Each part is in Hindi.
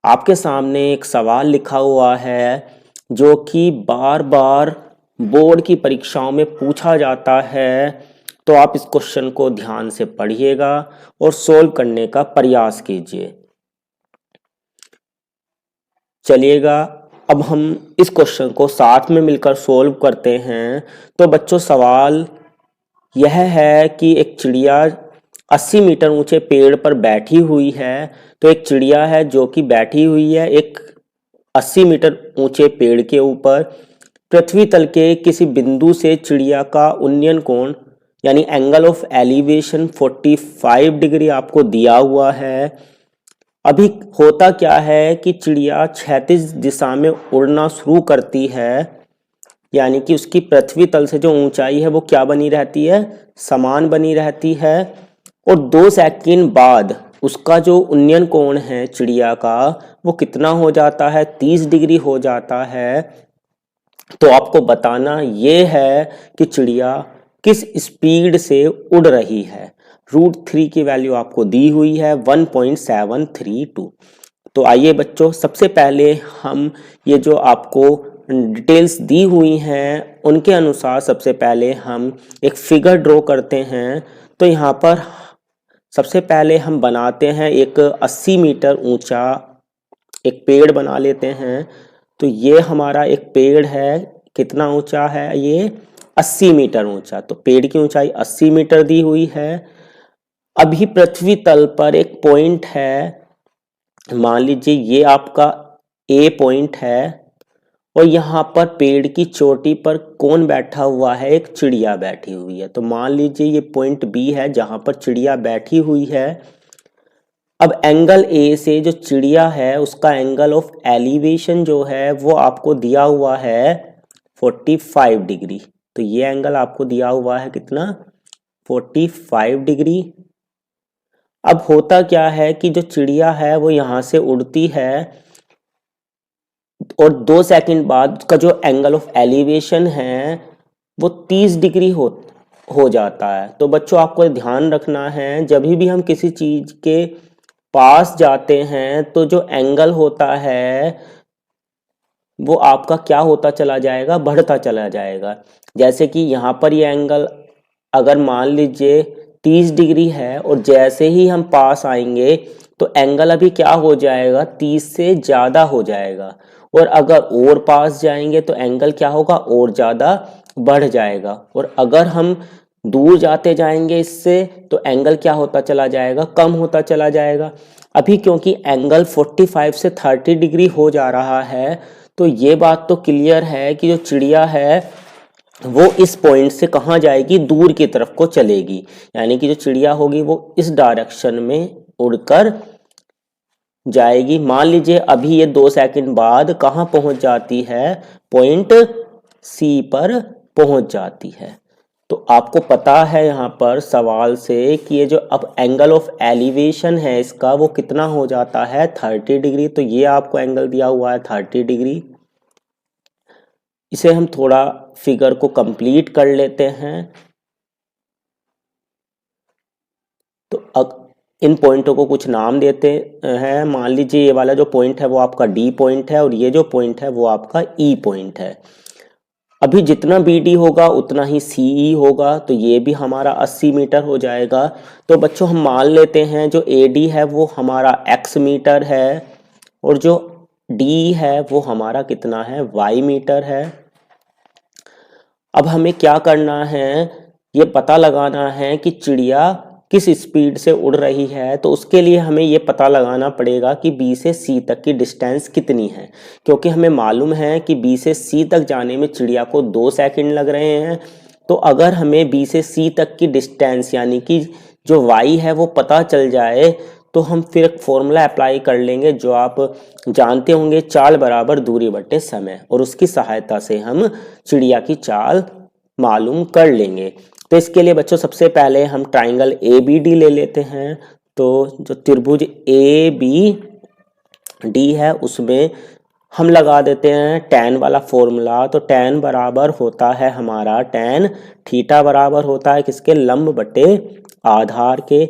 आपके सामने एक सवाल लिखा हुआ है जो कि बार बार बोर्ड की परीक्षाओं में पूछा जाता है। तो आप इस क्वेश्चन को ध्यान से पढ़िएगा और सोल्व करने का प्रयास कीजिए। चलिएगा, अब हम इस क्वेश्चन को साथ में मिलकर सोल्व करते हैं। तो बच्चों, सवाल यह है कि एक चिड़िया 80 मीटर ऊंचे पेड़ पर बैठी हुई है। तो एक चिड़िया है जो कि बैठी हुई है एक 80 मीटर ऊंचे पेड़ के ऊपर। पृथ्वी तल के किसी बिंदु से चिड़िया का उन्नयन कोण यानी एंगल ऑफ एलिवेशन 45 डिग्री आपको दिया हुआ है। अभी होता क्या है कि चिड़िया क्षैतिज दिशा में उड़ना शुरू करती है, यानी कि उसकी पृथ्वी तल से जो ऊंचाई है वो क्या बनी रहती है, समान बनी रहती है। और 2 सेकंड बाद उसका जो उन्नयन कोण है चिड़िया का वो कितना हो जाता है, 30 डिग्री हो जाता है। तो आपको बताना ये है कि चिड़िया किस स्पीड से उड़ रही है। √3 की वैल्यू आपको दी हुई है 1.732। तो आइए बच्चों, सबसे पहले हम ये जो आपको डिटेल्स दी हुई हैं उनके अनुसार सबसे पहले हम एक फिगर ड्रॉ करते हैं। तो यहाँ पर सबसे पहले हम बनाते हैं एक 80 मीटर ऊंचा एक पेड़ बना लेते हैं। तो ये हमारा एक पेड़ है, कितना ऊंचा है ये, 80 मीटर ऊंचा। तो पेड़ की ऊंचाई 80 मीटर दी हुई है। अभी पृथ्वी तल पर एक पॉइंट है, मान लीजिए ये आपका ए पॉइंट है, और यहाँ पर पेड़ की चोटी पर कौन बैठा हुआ है, एक चिड़िया बैठी हुई है। तो मान लीजिए ये पॉइंट बी है जहाँ पर चिड़िया बैठी हुई है। अब एंगल ए से जो चिड़िया है उसका एंगल ऑफ एलिवेशन जो है वो आपको दिया हुआ है 45 डिग्री। तो ये एंगल आपको दिया हुआ है कितना, 45 डिग्री। अब होता क्या है कि जो चिड़िया है वो यहाँ से उड़ती है और 2 सेकंड बाद उसका जो एंगल ऑफ एलिवेशन है वो 30 डिग्री हो जाता है। तो बच्चों, आपको ध्यान रखना है जब भी हम किसी चीज के पास जाते हैं तो जो एंगल होता है वो आपका क्या होता चला जाएगा, बढ़ता चला जाएगा। जैसे कि यहाँ पर ये एंगल अगर मान लीजिए 30 डिग्री है और जैसे ही हम पास आएंगे तो एंगल अभी क्या हो जाएगा, 30 से ज़्यादा हो जाएगा। और अगर और पास जाएंगे तो एंगल क्या होगा, और ज़्यादा बढ़ जाएगा। और अगर हम दूर जाते जाएंगे इससे तो एंगल क्या होता चला जाएगा, कम होता चला जाएगा। अभी क्योंकि एंगल 45 से 30 डिग्री हो जा रहा है तो ये बात तो क्लियर है कि जो चिड़िया है वो इस पॉइंट से कहाँ जाएगी, दूर की तरफ को चलेगी। यानी कि जो चिड़िया होगी वो इस डायरेक्शन में उड़कर जाएगी। मान लीजिए अभी ये 2 सेकंड बाद कहाँ पहुंच जाती है, पॉइंट सी पर पहुंच जाती है। तो आपको पता है यहाँ पर सवाल से कि ये जो अब एंगल ऑफ एलिवेशन है इसका वो कितना हो जाता है, 30 डिग्री। तो ये आपको एंगल दिया हुआ है 30 डिग्री। इसे हम थोड़ा फिगर को कंप्लीट कर लेते हैं। तो इन पॉइंटों को कुछ नाम देते हैं। मान लीजिए ये वाला जो पॉइंट है वो आपका डी पॉइंट है और ये जो पॉइंट है वो आपका ई पॉइंट है। अभी जितना बी डी होगा उतना ही सी ई होगा, तो ये भी हमारा 80 मीटर हो जाएगा। तो बच्चों, हम मान लेते हैं जो ए डी है वो हमारा x मीटर है और जो डी है वो हमारा कितना है, y मीटर है। अब हमें क्या करना है, ये पता लगाना है कि चिड़िया किस स्पीड से उड़ रही है। तो उसके लिए हमें ये पता लगाना पड़ेगा कि बी से सी तक की डिस्टेंस कितनी है, क्योंकि हमें मालूम है कि बी से सी तक जाने में चिड़िया को 2 सेकंड लग रहे हैं। तो अगर हमें बी से सी तक की डिस्टेंस यानी कि जो वाई है वो पता चल जाए तो हम फिर एक फॉर्मूला अप्लाई कर लेंगे जो आप जानते होंगे, चाल बराबर दूरी बटे समय, और उसकी सहायता से हम चिड़िया की चाल मालूम कर लेंगे। तो इसके लिए बच्चों सबसे पहले हम ट्राइंगल ए बी डी ले लेते हैं। तो जो त्रिभुज ए बी डी है उसमें हम लगा देते हैं tan वाला फॉर्मूला। तो tan बराबर होता है हमारा tan थीटा बराबर होता है किसके, लंब बटे आधार के।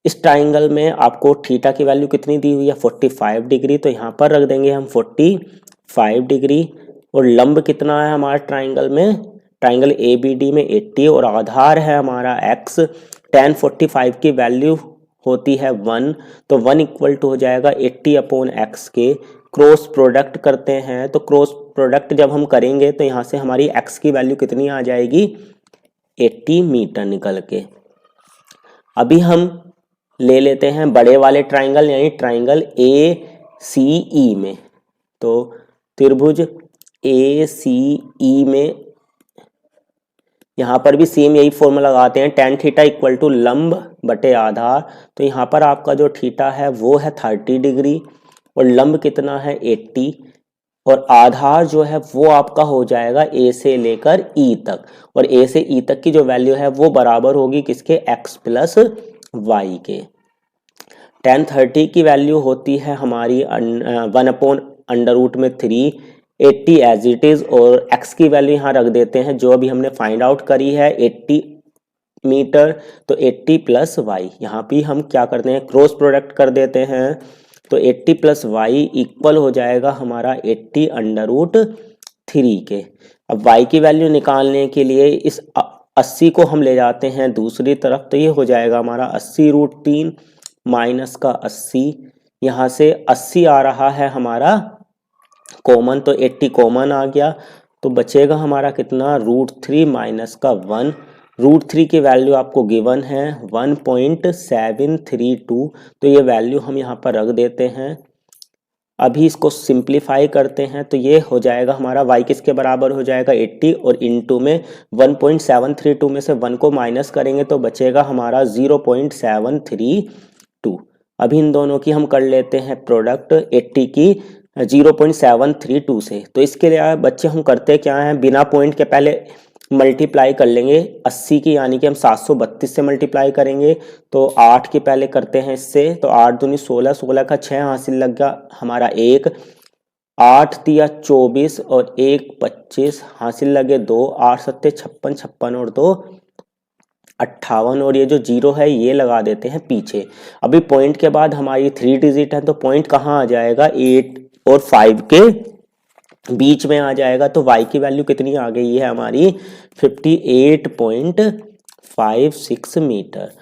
इस ट्राइंगल में आपको थीटा की वैल्यू कितनी दी हुई है 45 डिग्री, तो यहाँ पर रख देंगे हम 45 डिग्री। और लंब कितना है हमारे ट्राइंगल में, ट्राइंगल ABD में 80 और आधार है हमारा x। tan 45 की वैल्यू होती है 1, तो 1 इक्वल टू हो जाएगा 80/x के। क्रॉस प्रोडक्ट करते हैं, तो क्रॉस प्रोडक्ट जब हम करेंगे तो यहाँ से हमारी x की वैल्यू कितनी आ जाएगी 80 मीटर निकल के। अभी हम ले लेते हैं बड़े वाले ट्राइंगल यानी ट्राइंगल ACE में। तो त्रिभुज ACE में यहाँ पर भी सेम यही फॉर्मूला लगाते हैं, tan थीटा इक्वल टू लंब बटे आधार। तो यहाँ पर आपका जो थीटा है वो है 30 डिग्री और लंब कितना है 80 और आधार जो है वो आपका हो जाएगा A से लेकर E तक, और A से E तक की जो वैल्यू है वो बराबर होगी किसके, x प्लस y के। tan 30 की वैल्यू होती है हमारी 1/√3, 80 एज इट इज, और x की वैल्यू यहाँ रख देते हैं जो अभी हमने फाइंड आउट करी है 80 मीटर, तो 80 प्लस y। यहाँ भी हम क्या करते हैं क्रॉस प्रोडक्ट कर देते हैं, तो 80 प्लस y इक्वल हो जाएगा हमारा 80/√3 के। अब y की वैल्यू निकालने के लिए इस 80 को हम ले जाते हैं दूसरी तरफ, तो ये हो जाएगा हमारा 80√3 माइनस का 80, यहाँ से 80 आ रहा है हमारा कॉमन, तो 80 कॉमन आ गया, तो बचेगा हमारा कितना √3 माइनस का 1। √3 की वैल्यू आपको गिवन है 1.732, तो ये वैल्यू हम यहाँ पर रख देते हैं। अभी इसको सिंप्लीफाई करते हैं तो ये हो जाएगा हमारा y किसके बराबर हो जाएगा 80, और इनटू में 1.732 में से 1 को माइनस करेंगे तो बचेगा हमारा 0.732। अभी इन दोनों की हम कर लेते हैं प्रोडक्ट 80 की 0.732 से। तो इसके लिए बच्चे हम करते क्या हैं, बिना पॉइंट के पहले मल्टीप्लाई कर लेंगे 80 की, यानी कि हम 732 से मल्टीप्लाई करेंगे, तो 8 के पहले करते हैं इससे, तो 8 दूनी 16, 16 का 6 हासिल लग गया हमारा 1, 8 दिया 24 और 1 25 हासिल लगे 2, 8 सत्ते 56, 56 और 2 58, और ये जो 0 है ये लगा देते हैं पीछे। अभी पॉइंट के बाद हमारी 3 डिजिट है, तो पॉइंट कहाँ आ जाएगा 8 और 5 के बीच में आ जाएगा, तो y की वैल्यू कितनी आ गई है हमारी 58.56 मीटर।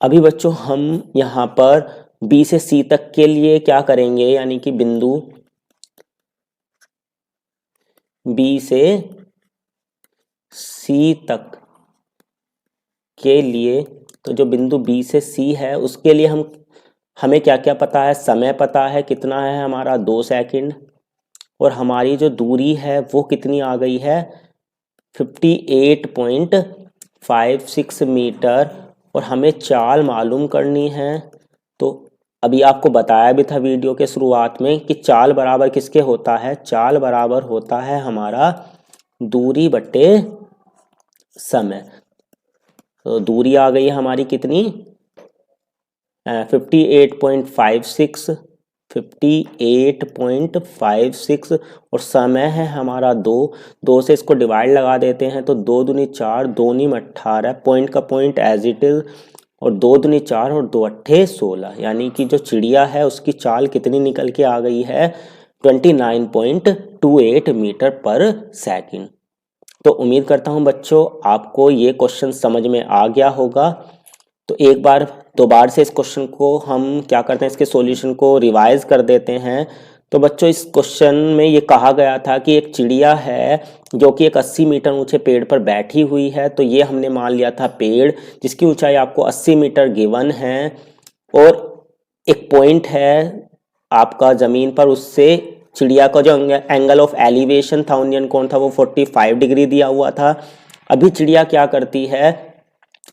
अभी बच्चों हम यहाँ पर B से C तक के लिए क्या करेंगे, यानी कि बिंदु B से C तक के लिए, तो जो बिंदु B से C है उसके लिए हमें क्या क्या पता है, समय पता है कितना है हमारा 2 सेकंड, और हमारी जो दूरी है वो कितनी आ गई है 58.56 मीटर, और हमें चाल मालूम करनी है। तो अभी आपको बताया भी था वीडियो के शुरुआत में कि चाल बराबर किसके होता है, चाल बराबर होता है हमारा दूरी बटे समय। तो दूरी आ गई है हमारी कितनी 58.56 और समय है हमारा 2 से इसको डिवाइड लगा देते हैं, तो 2 दूनी 4, 2 नीम 18, पॉइंट का पॉइंट एज इट इज, और 2 दूनी 4 और 2 अट्ठे 16, यानी कि जो चिड़िया है उसकी चाल कितनी निकल के आ गई है 29.28 मीटर पर सेकंड। तो उम्मीद करता हूं बच्चों आपको ये क्वेश्चन समझ में आ गया होगा। तो एक बार दोबारा से इस क्वेश्चन को हम क्या करते हैं, इसके सॉल्यूशन को रिवाइज कर देते हैं। तो बच्चों इस क्वेश्चन में ये कहा गया था कि एक चिड़िया है जो कि एक 80 मीटर ऊंचे पेड़ पर बैठी हुई है, तो ये हमने मान लिया था पेड़ जिसकी ऊंचाई आपको 80 मीटर गिवन है, और एक पॉइंट है आपका जमीन पर, उससे चिड़िया का जो एंगल ऑफ एलिवेशन था उन्नयन कोण था वो 45 डिग्री दिया हुआ था। अभी चिड़िया क्या करती है,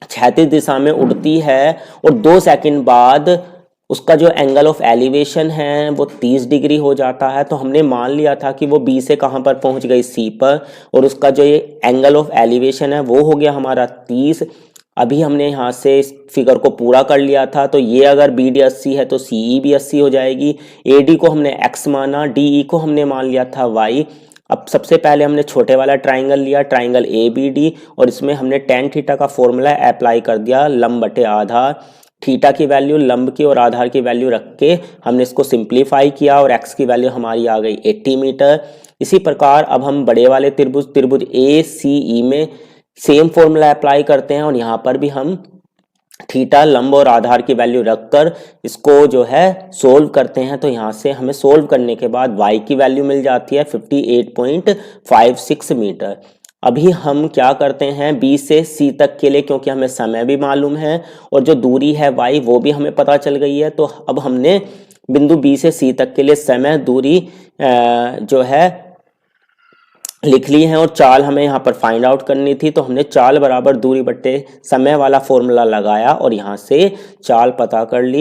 क्षैतिज दिशा में उड़ती है और 2 सेकंड बाद उसका जो एंगल ऑफ एलिवेशन है वो 30 डिग्री हो जाता है। तो हमने मान लिया था कि वो बी से कहाँ पर पहुंच गई, सी पर, और उसका जो ये एंगल ऑफ एलिवेशन है वो हो गया हमारा 30। अभी हमने यहाँ से इस फिगर को पूरा कर लिया था, तो ये अगर बी डी 80 है तो सी ई भी 80 हो जाएगी। ए डी को हमने x माना, डी ई को हमने मान लिया था y। अब सबसे पहले हमने छोटे वाला ट्राइंगल लिया, ट्राइंगल ए बी डी, और इसमें हमने tan थीटा का फॉर्मूला अप्लाई कर दिया लंब बटे आधार। थीटा की वैल्यू, लंब की और आधार की वैल्यू रख के हमने इसको सिंप्लीफाई किया और एक्स की वैल्यू हमारी आ गई 80 मीटर। इसी प्रकार अब हम बड़े वाले त्रिभुज ए सी ई में सेम फॉर्मूला अप्लाई करते हैं और यहाँ पर भी हम थीटा, लंब और आधार की वैल्यू रखकर इसको जो है सोल्व करते हैं। तो यहाँ से हमें सोल्व करने के बाद y की वैल्यू मिल जाती है 58.56 मीटर। अभी हम क्या करते हैं B से C तक के लिए, क्योंकि हमें समय भी मालूम है और जो दूरी है y वो भी हमें पता चल गई है, तो अब हमने बिंदु B से C तक के लिए समय, दूरी जो है लिख ली है और चाल हमें यहाँ पर फाइंड आउट करनी थी। तो हमने चाल बराबर दूरी बट्टे समय वाला फॉर्मूला लगाया और यहाँ से चाल पता कर ली।